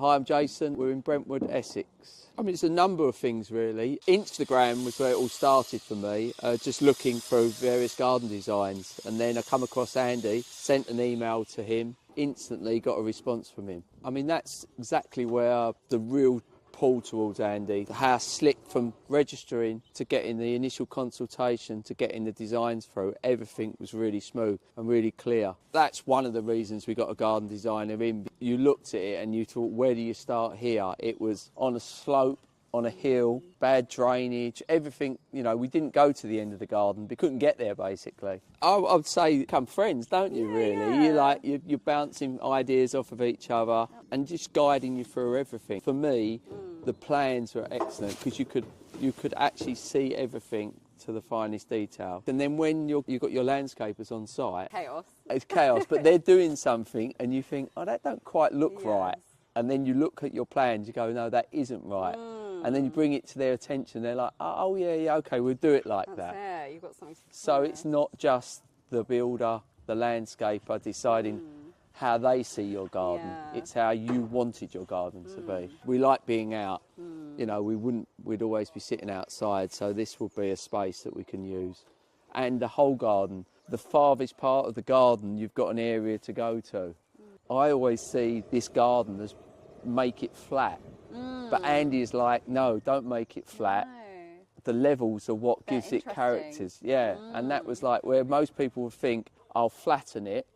Hi, I'm Jason. We're in Brentwood, Essex. I mean, it's a number of things, really. Instagram was where it all started for me, just looking through various garden designs. And then I come across Andy, sent an email to him, instantly got a response from him. I mean, that's exactly where the real pull towards Andy, how slick from registering to getting the initial consultation to getting the designs through, everything was really smooth and really clear. That's one of the reasons we got a garden designer in. You looked at it and you thought, where do you start here? It was on a slope, on a hill, bad drainage, everything. You know, we didn't go to the end of the garden. We couldn't get there, basically. I would say become friends, don't you, really? Yeah. You're bouncing ideas off of each other and just guiding you through everything. For me, the plans were excellent because you could actually see everything to the finest detail. And then when you've got your landscapers on site... Chaos. It's chaos, but they're doing something and you think, oh, that don't quite look right. And then you look at your plans, you go, no, that isn't right. And then you bring it to their attention, they're like, oh yeah, okay, we'll do it like that. Yeah, you've got something to So it's not just the builder, the landscaper deciding how they see your garden. Yeah. It's how you wanted your garden to be. We like being out. You know, we'd always be sitting outside, so this will be a space that we can use. And the whole garden, the farthest part of the garden, you've got an area to go to. I always see this garden as make it flat. But Andy is like, no, don't make it flat. No. The levels are what gives it characters. Yeah, and that was like where most people would think, I'll flatten it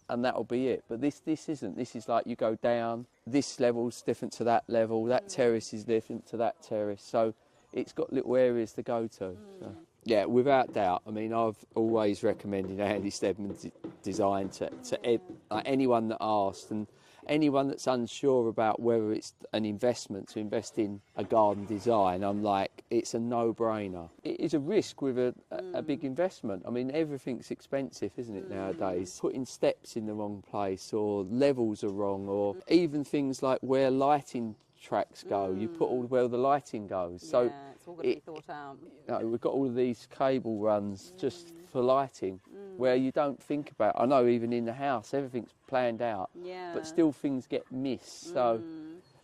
and that'll be it. But this isn't. This is like you go down, this level's different to that level, that terrace is different to that terrace. So it's got little areas to go to. So. Yeah, without doubt. I mean, I've always recommended Andy Stedman Design to anyone that asked, and anyone that's unsure about whether it's an investment to invest in a garden design. I'm like, it's a no-brainer. It is a risk with a big investment. I mean, everything's expensive, isn't it, nowadays? Putting steps in the wrong place, or levels are wrong, or even things like where lighting tracks go. You put all where the lighting goes. So it's all got to be thought out. You know, we've got all of these cable runs just for lighting, where you don't think about. I know even in the house, everything's planned out, but still things get missed. So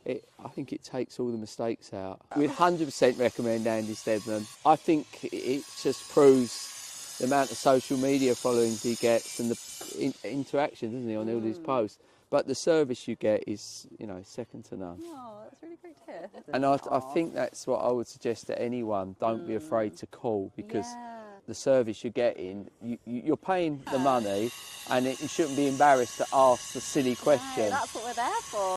I think it takes all the mistakes out. We'd 100% recommend Andy Stedman. I think it just proves the amount of social media followings he gets and the interaction, doesn't he, on all these posts. But the service you get is, you know, second to none. Oh, that's really great to hear. And I think that's what I would suggest to anyone. Don't be afraid to call, because the service you're getting, you're paying the money, and you shouldn't be embarrassed to ask the silly question. No, that's what we're there for.